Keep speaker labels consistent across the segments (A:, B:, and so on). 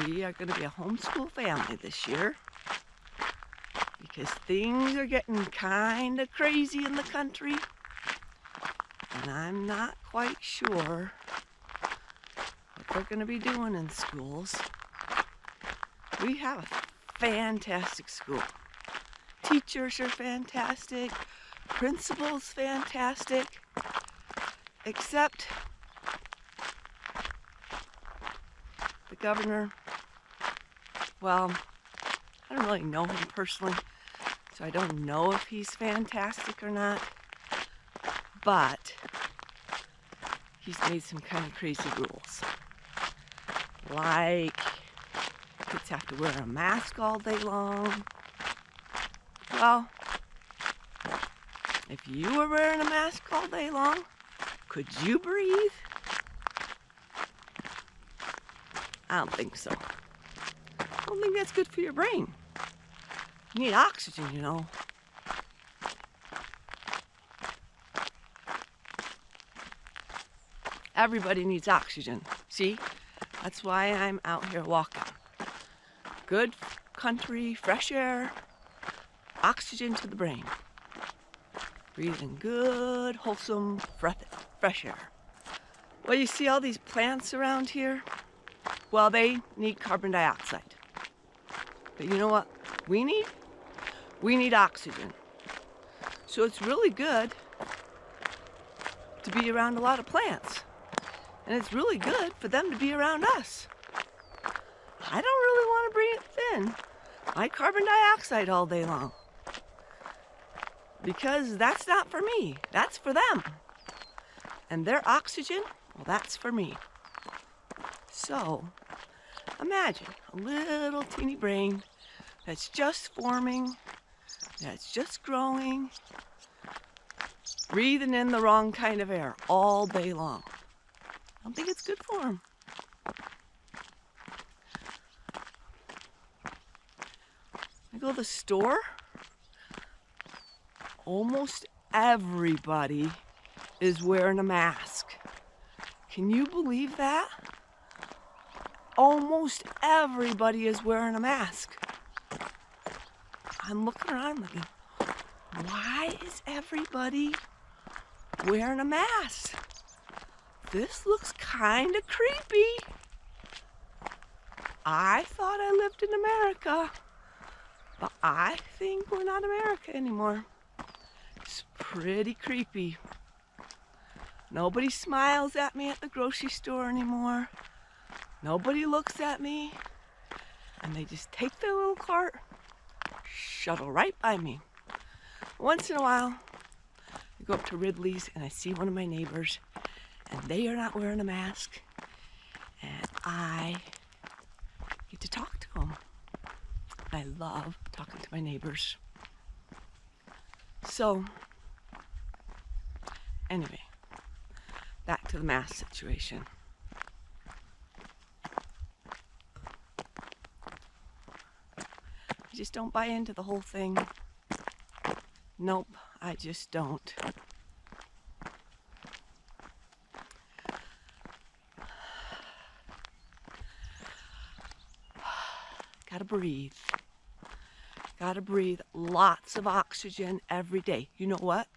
A: We are going to be a homeschool family this year because things are getting kind of crazy in the country, and I'm not quite sure what they're going to be doing in schools. We have a fantastic school. Teachers are fantastic. Principal's fantastic. Except the governor, well, I don't really know him personally, so I don't know if he's fantastic or not, but he's made some kind of crazy rules. Like, kids have to wear a mask all day long. Well, if you were wearing a mask all day long, could you breathe? I don't think so. I don't think that's good for your brain. You need oxygen, you know. Everybody needs oxygen. See? That's why I'm out here walking. Good country, fresh air, oxygen to the brain. Breathing good, wholesome, fresh air. Well, you see all these plants around here? Well, they need carbon dioxide. But you know what we need? We need oxygen. So it's really good to be around a lot of plants. And it's really good for them to be around us. I don't really want to breathe in my carbon dioxide all day long, because that's not for me. That's for them. And their oxygen, well, that's for me. So imagine a little teeny brain that's just forming, that's just growing, breathing in the wrong kind of air all day long. I don't think it's good for them. I go to the store, almost everybody is wearing a mask. Can you believe that? Almost everybody is wearing a mask. I'm looking around looking, why is everybody wearing a mask? This looks kind of creepy. I thought I lived in America, but I think we're not America anymore. It's pretty creepy. Nobody smiles at me at the grocery store anymore. Nobody looks at me, and they just take their little cart, shuttle right by me. Once in a while, I go up to Ridley's and I see one of my neighbors, and they are not wearing a mask, and I get to talk to them. I love talking to my neighbors. So, anyway, back to the mask situation. I just don't buy into the whole thing. Nope, I just don't. Gotta breathe. Gotta breathe lots of oxygen every day. You know what?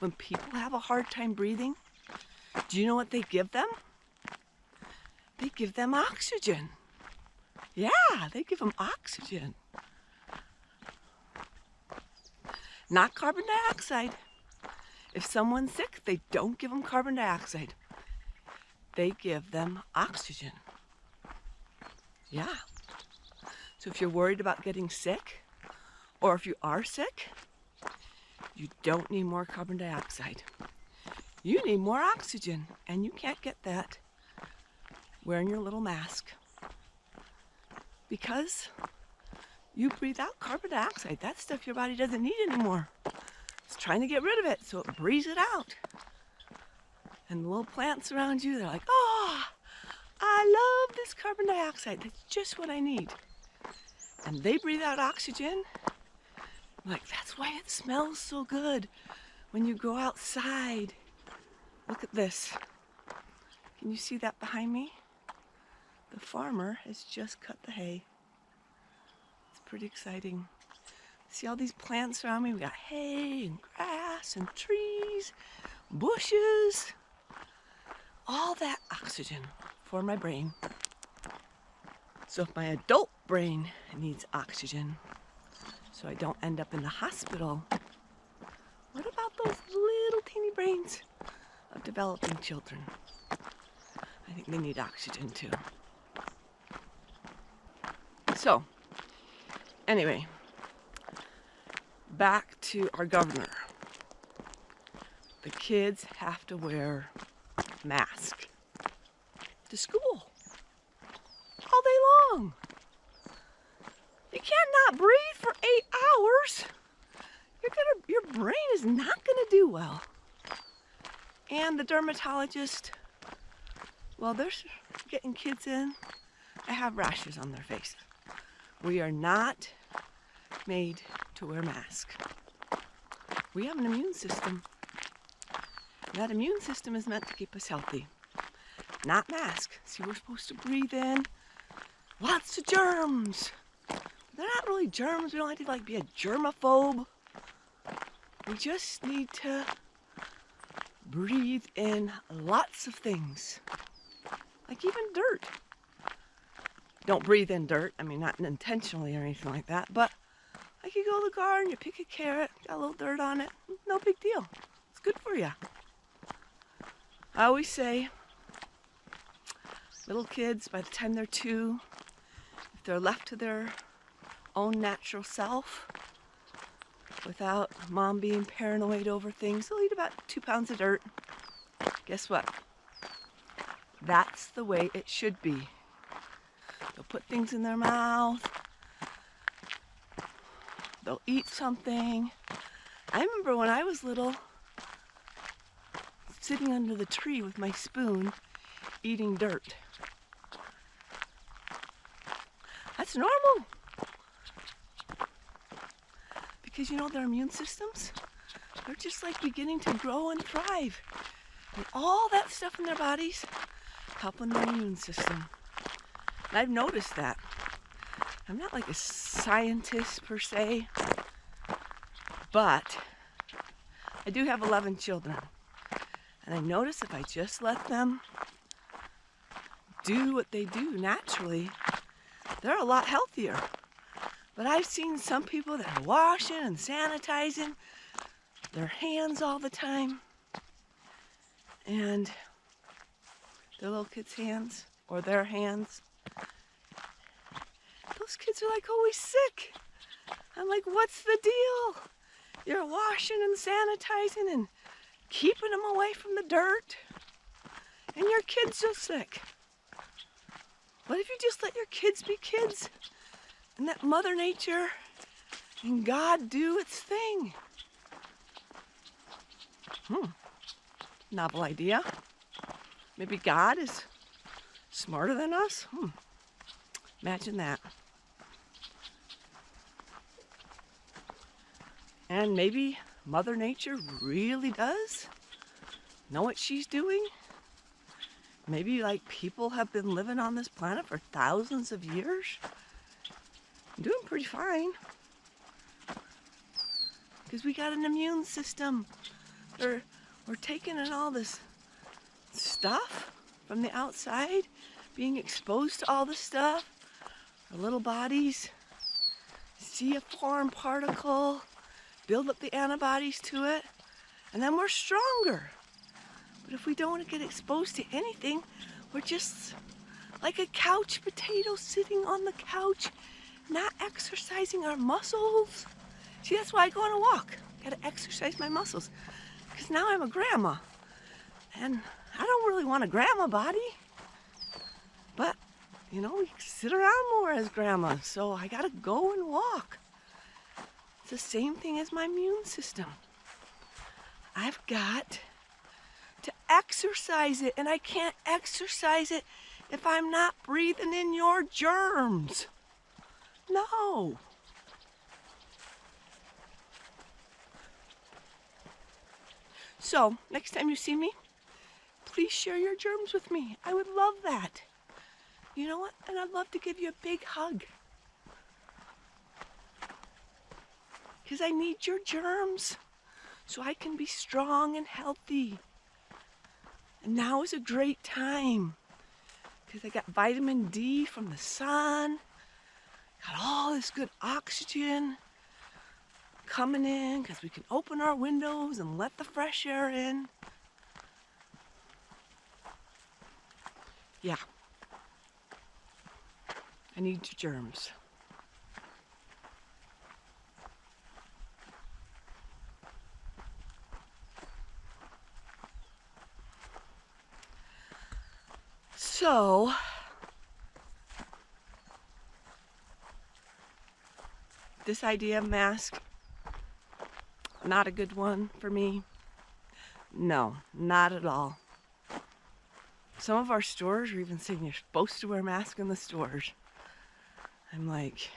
A: When people have a hard time breathing, do you know what they give them? They give them oxygen. Yeah, they give them oxygen. Not carbon dioxide. If someone's sick, they don't give them carbon dioxide. They give them oxygen. Yeah. So if you're worried about getting sick, or if you are sick, you don't need more carbon dioxide. You need more oxygen, and you can't get that wearing your little mask, because you breathe out carbon dioxide. That stuff your body doesn't need anymore. It's trying to get rid of it, so it breathes it out. And the little plants around you, they're like, oh, I love this carbon dioxide. That's just what I need. And they breathe out oxygen. Like, that's why it smells so good when you go outside. Look at this. Can you see that behind me? The farmer has just cut the hay. It's pretty exciting. See all these plants around me? We got hay and grass and trees, bushes. All that oxygen for my brain. So if my adult brain needs oxygen, so I don't end up in the hospital, what about those little teeny brains of developing children? I think they need oxygen too. So, anyway, back to our governor. The kids have to wear masks to school all day long. You can't not breathe for 8 hours. Your brain is not gonna do well. And the dermatologist, well, they're getting kids in that have rashes on their face. We are not made to wear masks. We have an immune system. That immune system is meant to keep us healthy, not masks. See, we're supposed to breathe in lots of germs. They're not really germs. We don't have to like be a germaphobe. We just need to breathe in lots of things, like even dirt. Don't breathe in dirt. I mean, not intentionally or anything like that, but like you go to the garden, you pick a carrot, got a little dirt on it, no big deal. It's good for you. I always say, little kids, by the time they're 2, if they're left to their own natural self, without mom being paranoid over things, they'll eat about 2 pounds of dirt. Guess what? That's the way it should be. They'll put things in their mouth. They'll eat something. I remember when I was little, sitting under the tree with my spoon, eating dirt. That's normal. Because you know their immune systems, they're just like beginning to grow and thrive. And all that stuff in their bodies helping their immune system. And I've noticed that. I'm not like a scientist per se, but I do have 11 children. And I notice if I just let them do what they do naturally, they're a lot healthier. But I've seen some people that are washing and sanitizing their hands all the time. And their little kids' hands, or their hands. Those kids are like always sick. I'm like, what's the deal? You're washing and sanitizing and keeping them away from the dirt. And your kids are sick. What if you just let your kids be kids? And let Mother Nature and God do its thing. Novel idea. Maybe God is smarter than us? Imagine that. And maybe Mother Nature really does know what she's doing. Maybe like people have been living on this planet for thousands of years. Doing pretty fine. Because we got an immune system. We're taking in all this stuff from the outside, being exposed to all this stuff. Our little bodies see a foreign particle, build up the antibodies to it, and then we're stronger. But if we don't want to get exposed to anything, we're just like a couch potato sitting on the couch, not exercising our muscles. See, that's why I go on a walk. Gotta exercise my muscles. Because now I'm a grandma. And I don't really want a grandma body. But, you know, we sit around more as grandmas. So I gotta go and walk. It's the same thing as my immune system. I've got to exercise it. And I can't exercise it if I'm not breathing in your germs. No. So, next time you see me, please share your germs with me. I would love that. You know what? And I'd love to give you a big hug. Because I need your germs so I can be strong and healthy. And now is a great time because I got vitamin D from the sun, got all this good oxygen coming in because we can open our windows and let the fresh air in. Yeah, I need your germs. So, this idea of mask, not a good one for me. No, not at all. Some of our stores are even saying you're supposed to wear a mask in the stores. I'm like,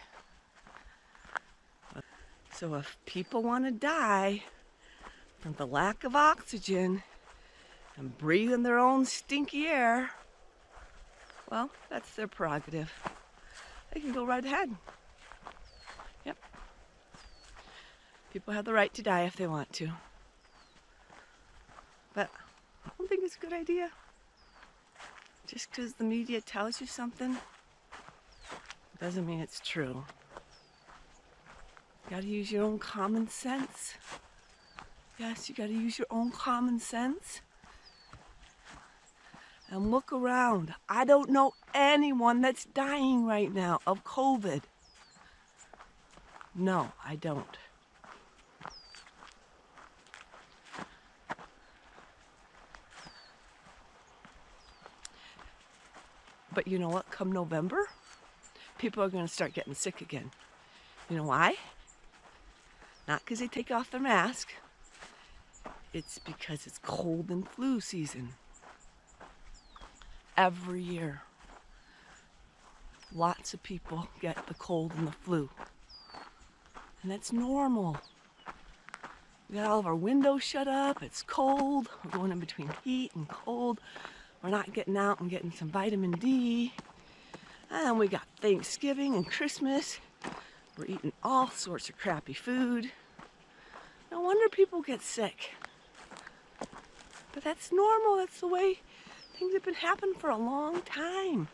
A: so if people want to die from the lack of oxygen and breathing their own stinky air, well, that's their prerogative. They can go right ahead. Yep. People have the right to die if they want to. But I don't think it's a good idea. Just because the media tells you something doesn't mean it's true. You gotta use your own common sense. Yes, you gotta use your own common sense. And look around. I don't know anyone that's dying right now of COVID. No, I don't. But you know what? Come November, people are going to start getting sick again. You know why? Not because they take off their mask. It's because it's cold and flu season. Every year, lots of people get the cold and the flu. And that's normal. We got all of our windows shut up. It's cold. We're going in between heat and cold. We're not getting out and getting some vitamin D. And we got Thanksgiving and Christmas. We're eating all sorts of crappy food. No wonder people get sick. But that's normal. That's the way things have been happening for a long time.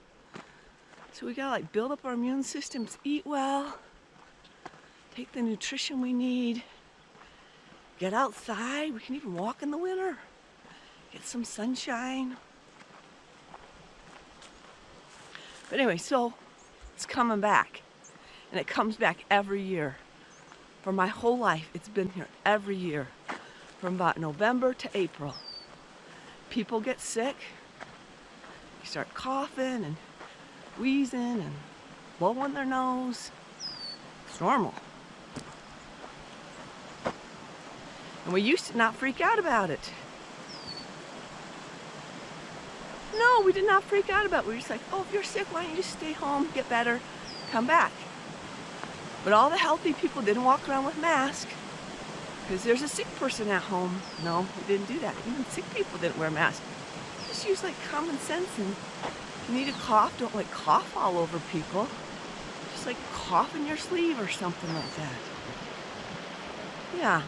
A: So we gotta build up our immune systems, eat well, take the nutrition we need, get outside. We can even walk in the winter, get some sunshine. But anyway, so it's coming back, and it comes back every year. For my whole life, it's been here every year, from about November to April. People get sick, you start coughing and wheezing and blowing their nose. It's normal. And we used to not freak out about it. No, we did not freak out about it. We were just like, oh, if you're sick, why don't you just stay home, get better, come back. But all the healthy people didn't walk around with masks because there's a sick person at home. No, we didn't do that. Even sick people didn't wear masks. Just use common sense, and if you need a cough, don't cough all over people. Just cough in your sleeve or something like that. Yeah.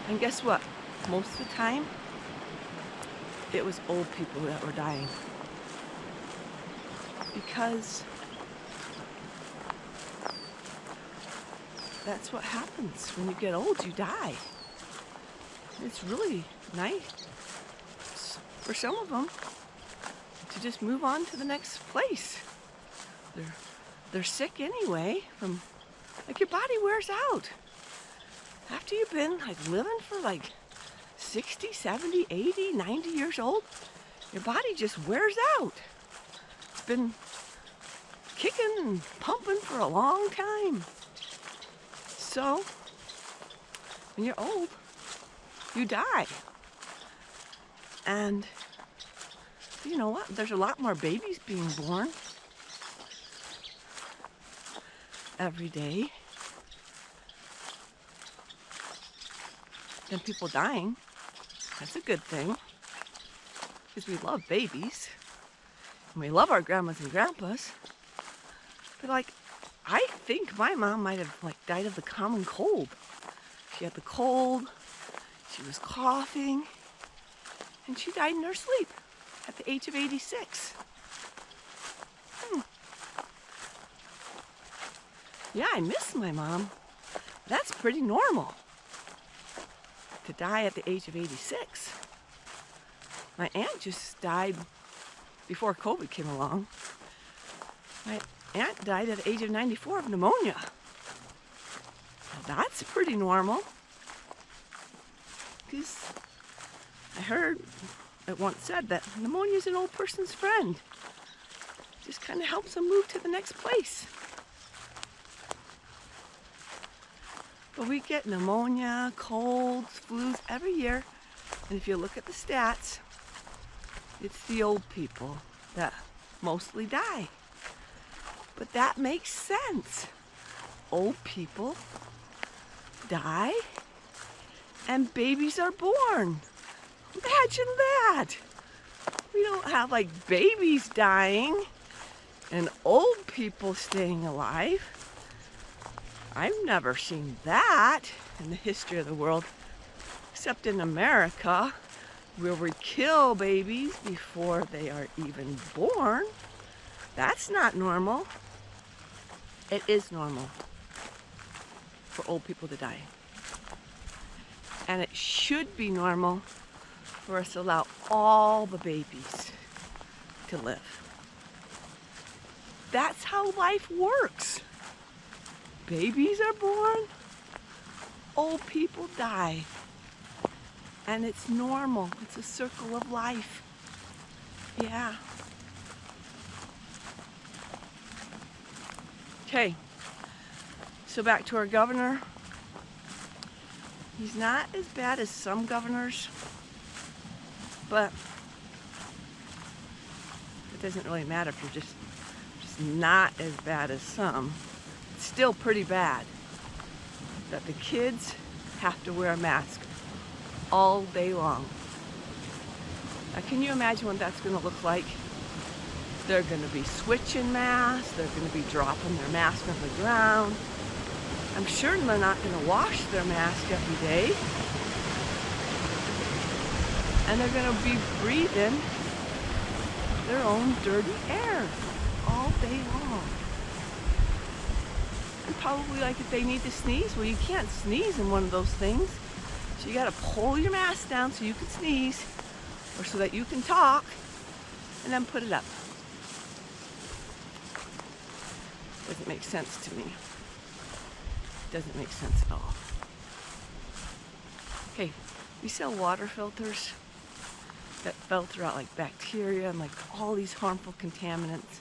A: And guess what? Most of the time, it was old people that were dying. Because that's what happens when you get old, you die. It's really nice for some of them to just move on to the next place. They're sick anyway from, your body wears out. After you've been living for 60, 70, 80, 90 years old, your body just wears out. It's been kicking and pumping for a long time. So, when you're old, you die. And you know what? There's a lot more babies being born every day than people dying. That's a good thing, because we love babies. And we love our grandmas and grandpas. But like, I think my mom might have like died of the common cold. She had the cold, she was coughing, and she died in her sleep at the age of 86. Yeah, I miss my mom. That's pretty normal to die at the age of 86. My aunt just died before COVID came along. My aunt died at the age of 94 of pneumonia. Now that's pretty normal. Because I heard it once said that pneumonia is an old person's friend. Just kind of helps them move to the next place. But we get pneumonia, colds, flus every year. And if you look at the stats, it's the old people that mostly die. But that makes sense. Old people die and babies are born. Imagine that. We don't have like babies dying and old people staying alive. I've never seen that in the history of the world, except in America, where we kill babies before they are even born. That's not normal. It is normal for old people to die. And it should be normal for us to allow all the babies to live. That's how life works. Babies are born, old people die. And it's normal. It's a circle of life. Yeah. Okay, so back to our governor. He's not as bad as some governors, but it doesn't really matter if you're just not as bad as some. It's still pretty bad that the kids have to wear a mask all day long. Now, can you imagine what that's going to look like? They're going to be switching masks. They're going to be dropping their mask on the ground. I'm sure they're not going to wash their mask every day. And they're going to be breathing their own dirty air all day long. And probably like if they need to sneeze, well, you can't sneeze in one of those things. So you got to pull your mask down so you can sneeze or so that you can talk and then put it up. Doesn't make sense to me. Doesn't make sense at all. Okay, we sell water filters that filter out like bacteria and like all these harmful contaminants.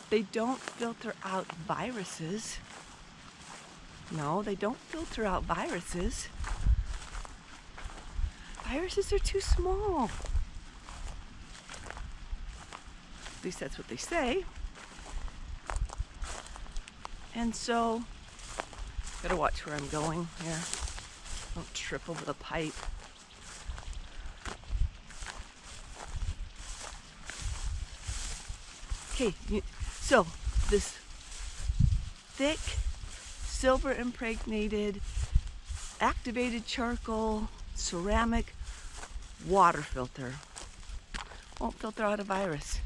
A: They don't filter out viruses. No, they don't filter out viruses. Viruses are too small. At least that's what they say. And so, gotta watch where I'm going here. Don't trip over the pipe. Okay, so this thick, silver impregnated, activated charcoal, ceramic water filter won't filter out a virus.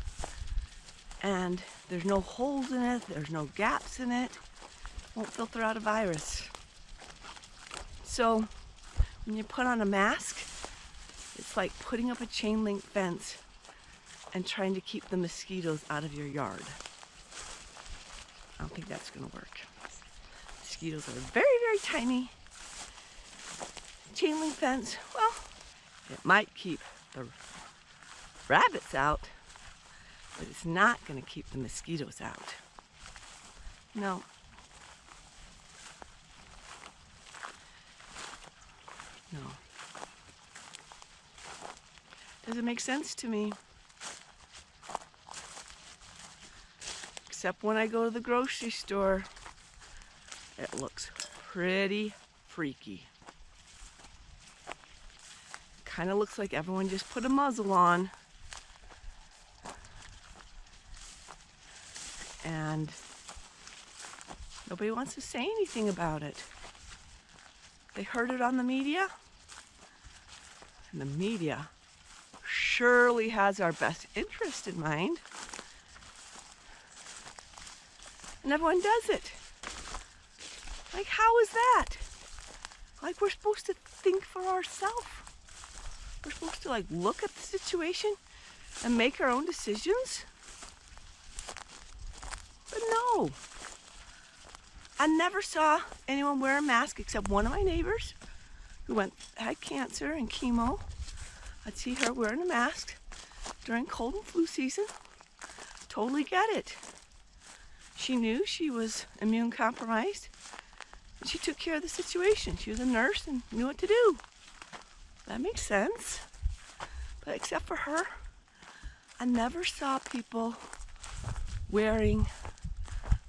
A: And there's no holes in it, there's no gaps in it, won't filter out a virus. So when you put on a mask, it's like putting up a chain link fence and trying to keep the mosquitoes out of your yard. I don't think that's gonna work. Mosquitoes are very, very tiny. Chain link fence, well, it might keep the rabbits out, but it's not going to keep the mosquitoes out. No. No. Doesn't make sense to me. Except when I go to the grocery store, it looks pretty freaky. Kind of looks like everyone just put a muzzle on And nobody wants to say anything about it. They heard it on the media, and the media surely has our best interest in mind. And everyone does it. Like, how is that? Like, we're supposed to think for ourselves. We're supposed to, like, look at the situation and make our own decisions. But no. I never saw anyone wear a mask except one of my neighbors who had cancer and chemo. I'd see her wearing a mask during cold and flu season. Totally get it. She knew she was immune compromised. And she took care of the situation. She was a nurse and knew what to do. That makes sense. But except for her, I never saw people wearing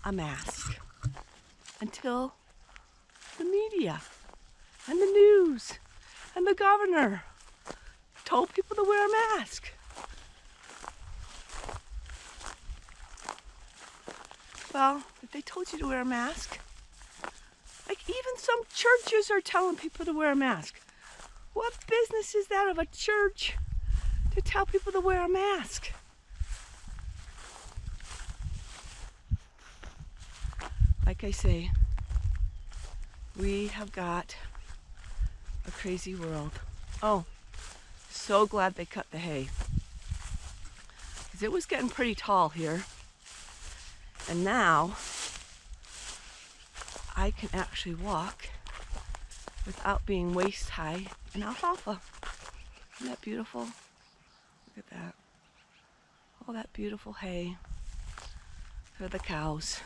A: a mask until the media and the news and the governor told people to wear a mask. Well, if they told you to wear a mask, like even some churches are telling people to wear a mask. What business is that of a church to tell people to wear a mask? Like I say, we have got a crazy world. Oh, so glad they cut the hay. Because it was getting pretty tall here. And now I can actually walk without being waist high in alfalfa. Isn't that beautiful? Look at that. All that beautiful hay for the cows.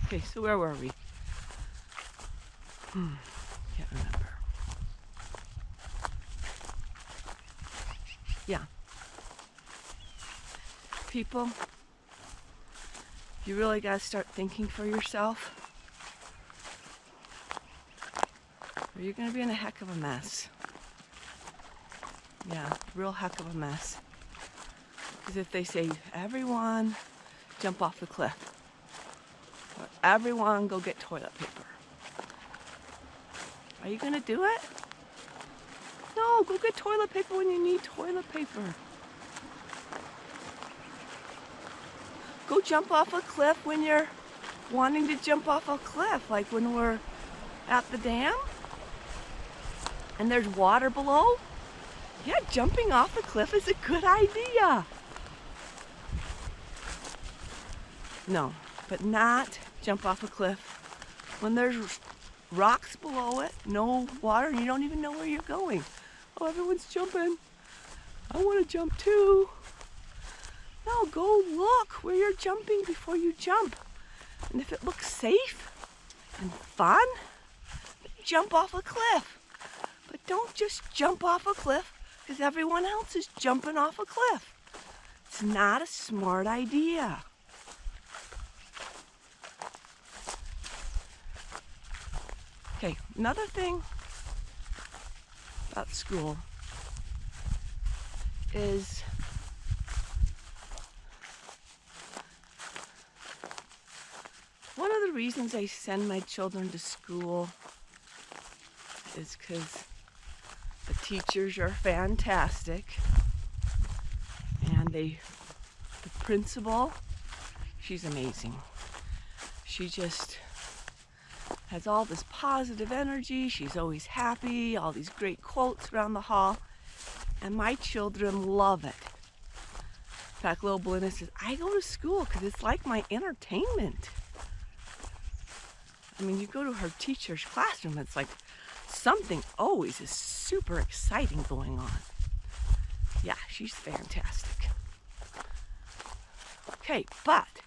A: Okay, so where were we? Can't remember. Yeah. People, you really got to start thinking for yourself, or you're going to be in a heck of a mess. Yeah, real heck of a mess. Because if they say, everyone jump off the cliff, or everyone go get toilet paper, are you going to do it? No, go get toilet paper when you need toilet paper. Go jump off a cliff when you're wanting to jump off a cliff, like when we're at the dam and there's water below. Yeah, jumping off the cliff is a good idea. No, but not jump off a cliff when there's rocks below it, no water, and you don't even know where you're going. Oh, everyone's jumping. I want to jump too. No, go look where you're jumping before you jump. And if it looks safe and fun, then jump off a cliff. But don't just jump off a cliff because everyone else is jumping off a cliff. It's not a smart idea. Okay, another thing about school is one of the reasons I send my children to school is because the teachers are fantastic, and the principal, she's amazing. She just has all this positive energy. She's always happy, all these great quotes around the hall, and my children love it. In fact, little Belinda says, I go to school because it's like my entertainment. I mean, you go to her teacher's classroom, it's like something always is super exciting going on. Yeah, she's fantastic. Okay, but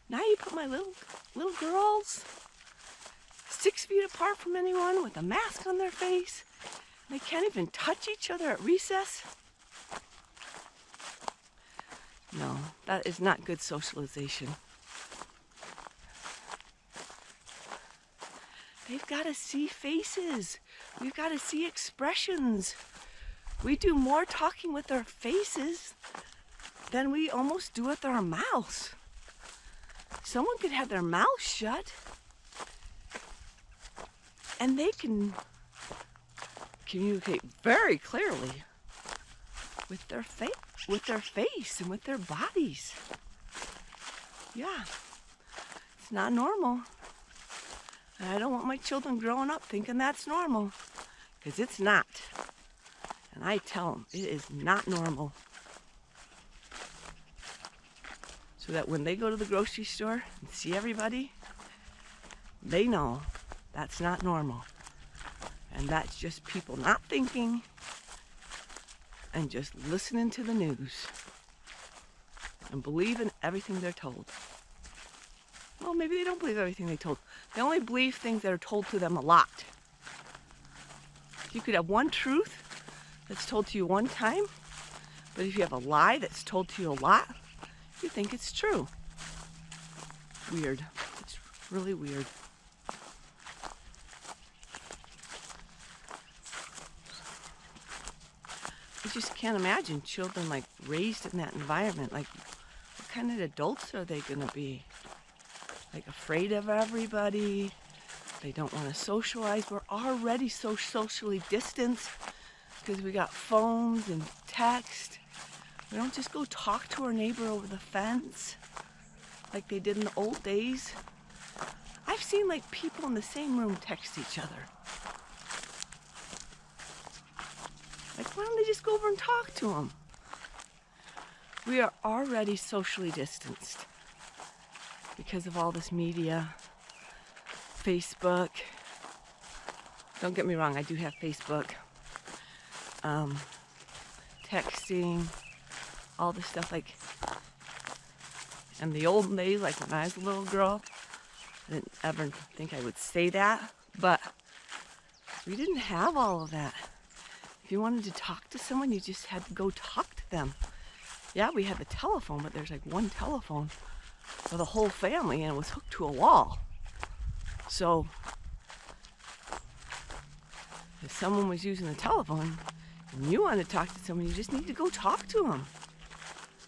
A: now you put my little girls 6 feet apart from anyone with a mask on their face. They can't even touch each other at recess. No, that is not good socialization. They've got to see faces. We've got to see expressions. We do more talking with our faces than we almost do with our mouths. Someone could have their mouth shut and they can communicate very clearly with their face and with their bodies. Yeah, it's not normal. And I don't want my children growing up thinking that's normal, because it's not. And I tell them it is not normal. So that when they go to the grocery store and see everybody, they know that's not normal. And that's just people not thinking and just listening to the news and believing everything they're told. Well, maybe they don't believe everything they're told. They only believe things that are told to them a lot. You could have one truth that's told to you one time, but if you have a lie that's told to you a lot, you think it's true. Weird. It's really weird. I just can't imagine children like raised in that environment. Like, what kind of adults are they gonna be? Like, afraid of everybody. They don't want to socialize. We're already so socially distanced because we got phones and text. We don't just go talk to our neighbor over the fence like they did in the old days. I've seen like people in the same room text each other. Like, why don't they just go over and talk to them? We are already socially distanced because of all this media, Facebook. Don't get me wrong, I do have Facebook. Texting, all this stuff. Like, in the old days, like when I was a little girl, I didn't ever think I would say that, but we didn't have all of that. If you wanted to talk to someone, you just had to go talk to them. Yeah, we had the telephone, but there's like one telephone for the whole family, and it was hooked to a wall. So if someone was using the telephone and you wanted to talk to someone, you just need to go talk to them.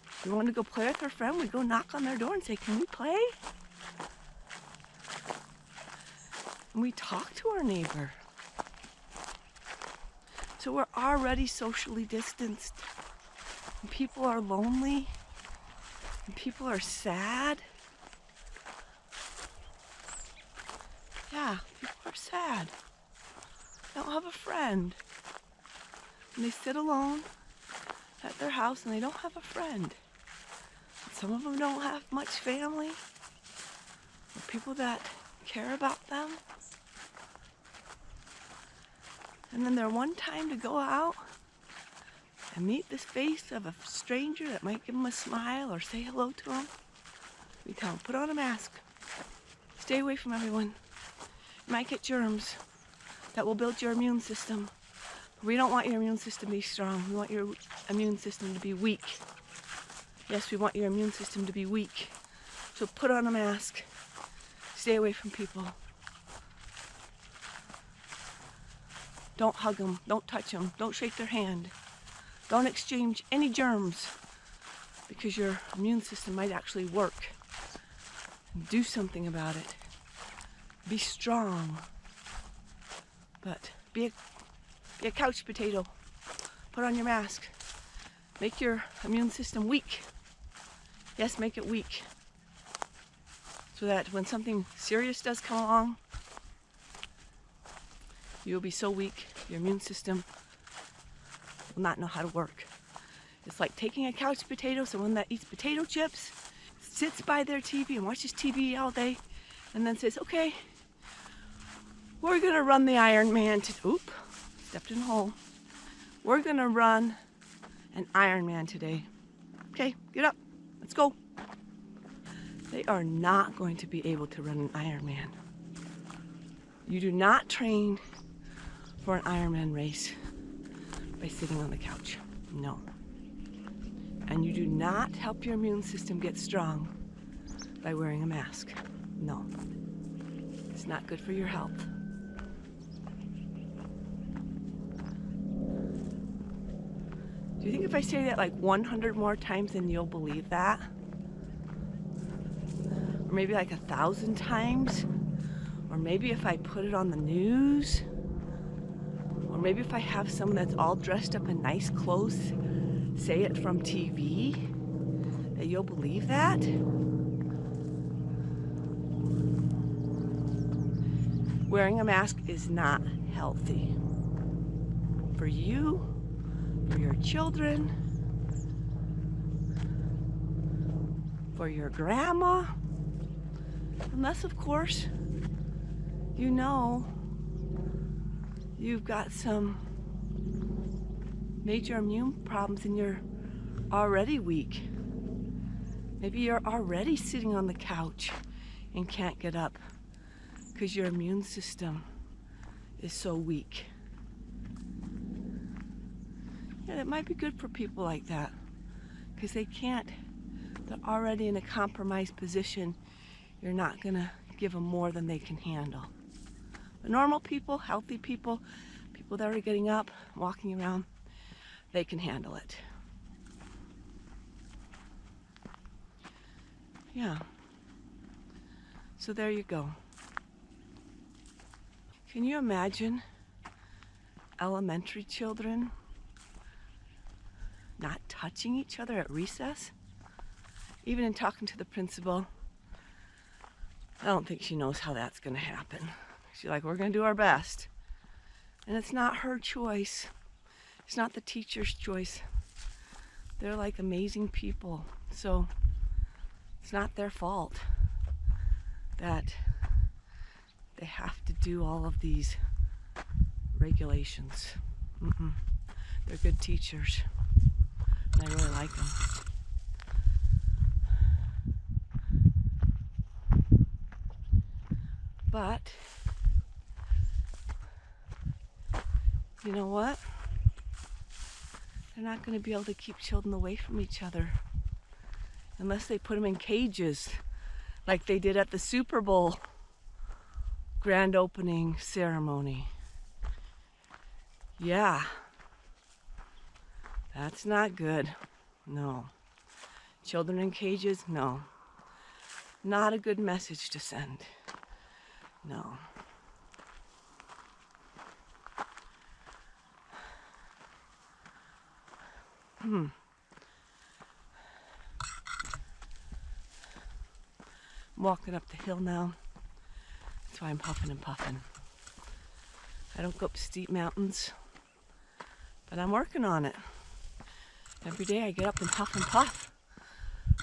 A: If you wanted to go play with our friend, we go knock on their door and say, "Can we play?" And we talk to our neighbor. So we're already socially distanced. And people are lonely. And people are sad. Yeah, people are sad. They don't have a friend. And they sit alone at their house and they don't have a friend. Some of them don't have much family or people that care about them. And then their one time to go out and meet the face of a stranger that might give them a smile or say hello to them, we tell them, put on a mask. Stay away from everyone. You might get germs that will build your immune system. But we don't want your immune system to be strong. We want your immune system to be weak. Yes, we want your immune system to be weak. So put on a mask. Stay away from people. Don't hug them. Don't touch them. Don't shake their hand. Don't exchange any germs, because your immune system might actually work. Do something about it. Be strong. But be a couch potato. Put on your mask. Make your immune system weak. Yes, make it weak. So that when something serious does come along, you'll be so weak, your immune system will not know how to work. It's like taking a couch potato, someone that eats potato chips, sits by their TV and watches TV all day, and then says, okay, we're gonna run the Ironman stepped in a hole. We're gonna run an Ironman today. Okay, get up, let's go. They are not going to be able to run an Ironman. You do not train for an Ironman race by sitting on the couch. No. And you do not help your immune system get strong by wearing a mask. No. It's not good for your health. Do you think if I say that like 100 more times, then you'll believe that? Or maybe like 1,000 times? Or maybe if I put it on the news? Or maybe if I have someone that's all dressed up in nice clothes say it from TV, that you'll believe that? Wearing a mask is not healthy. For you, for your children, for your grandma, unless of course you know you've got some major immune problems and you're already weak. Maybe you're already sitting on the couch and can't get up because your immune system is so weak. Yeah, it might be good for people like that because they're already in a compromised position. You're not gonna give them more than they can handle. But normal people, healthy people, people that are getting up, walking around, they can handle it. Yeah. So there you go. Can you imagine elementary children not touching each other at recess? Even in talking to the principal, I don't think she knows how that's going to happen. She's like, we're going to do our best. And it's not her choice. It's not the teacher's choice. They're like amazing people. So it's not their fault that they have to do all of these regulations. They're good teachers. And I really like them. But you know what? They're not going to be able to keep children away from each other unless they put them in cages like they did at the Super Bowl grand opening ceremony. Yeah, that's not good. No. Children in cages? No. Not a good message to send. No. I'm walking up the hill now. That's why I'm huffing and puffing. I don't go up steep mountains, but I'm working on it. Every day I get up and huff and puff.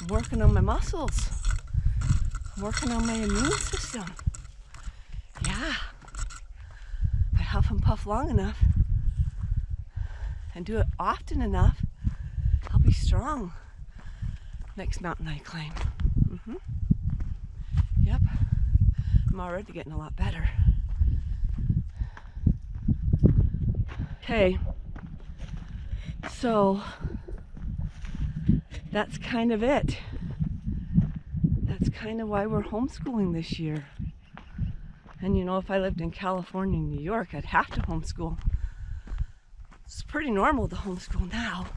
A: I'm working on my muscles. I'm working on my immune system. Yeah. I huff and puff long enough and do it often enough, I'll be strong next mountain I climb. Yep. I'm already getting a lot better. Okay. So that's kind of it. That's kind of why we're homeschooling this year. And you know, if I lived in California and New York, I'd have to homeschool. It's pretty normal to homeschool now.